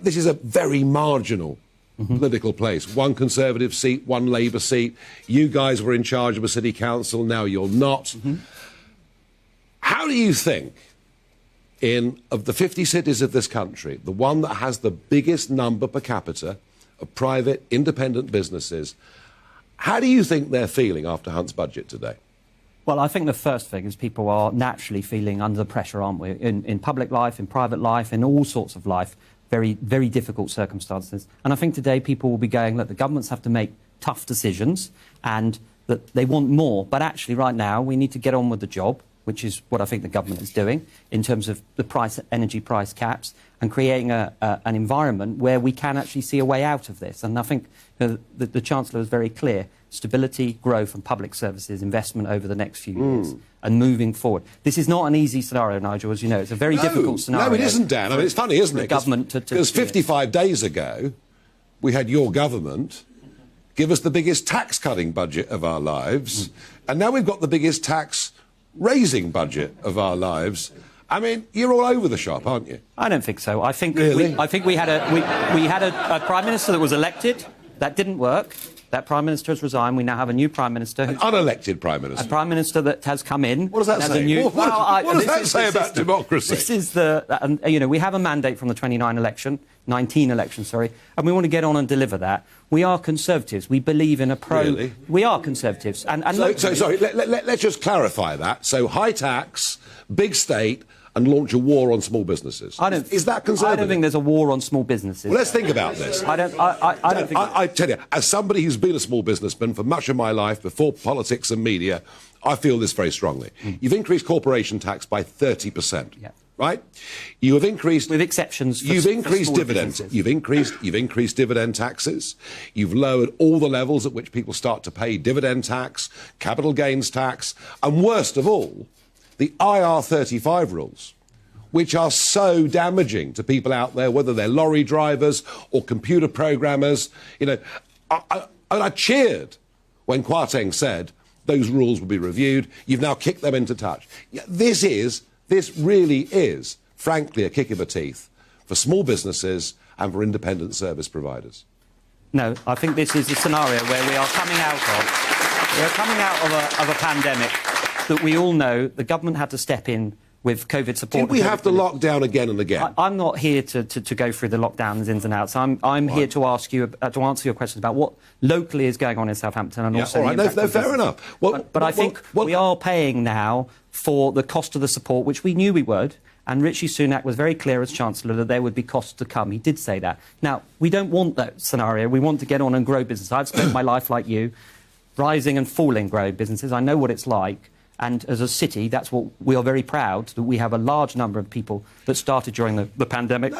This is a very marginal political place. One Conservative seat, one Labour seat. You guys were in charge of a city council, now you're not. How do you think, of the 50 cities of this country, the one that has the biggest number per capita of private, independent businesses, how do you think they're feeling after Hunt's budget today? Well, I think the first thing is people are naturally feeling under pressure, aren't we? In public life, in private life, in all sorts of life, very, very difficult circumstances. And I think today people will be going, look, the governments have to make tough decisions and that they want more. But actually, right now, we need to get on with the job, which is what I think the government is doing in terms of the energy price caps and creating an environment where we can actually see a way out of this. And I think the Chancellor was very clear. Stability, growth and public services, investment over the next few years and moving forward. This is not an easy scenario, Nigel, as you know. It's a very difficult scenario. No, it isn't, Dan. I mean, it's funny, isn't it? Because 55 days ago, we had your government give us the biggest tax-cutting budget of our lives, and now we've got the biggest tax-raising budget of our lives. I mean, you're all over the shop, aren't you? I don't think so. I think really? we had a Prime Minister that was elected. That didn't work. That Prime Minister has resigned. We now have a new Prime Minister. An unelected Prime Minister. A Prime Minister that has come in. What does that say? What does that say about democracy? This is you know, we have a mandate from the 19 election, and we want to get on and deliver that. We are Conservatives. We believe in a Really? We are Conservatives. Sorry, let's just clarify that. So high tax, big state, and launch a war on small businesses. Is that Conservative? I don't think there's a war on small businesses. Well, let's think about this. I don't think... I tell you, as somebody who's been a small businessman for much of my life, before politics and media, I feel this very strongly. You've increased corporation tax by 30%. Yeah. Right? You have increased... With exceptions for You've increased for dividends. Businesses. You've increased dividend taxes. You've lowered all the levels at which people start to pay dividend tax, capital gains tax, and worst of all, the IR35 rules, which are so damaging to people out there, whether they're lorry drivers or computer programmers. You know, I cheered when Kwarteng said those rules will be reviewed. You've now kicked them into touch. This really is, frankly, a kick in the teeth for small businesses and for independent service providers. No, I think this is a scenario where we are coming out of a pandemic that we all know the government had to step in with COVID support. Did we have to lock down again and again? I'm not here to go through the lockdowns ins and outs. I'm here to ask you to answer your questions about what locally is going on in Southampton and also. All right, no, fair enough. But I think we are paying now for the cost of the support, which we knew we would. And Rishi Sunak was very clear as Chancellor that there would be costs to come. He did say that. Now, we don't want that scenario. We want to get on and grow business. I've spent my life like you, rising and falling growing businesses. I know what it's like. And as a city, that's what we are very proud, that we have a large number of people that started during the pandemic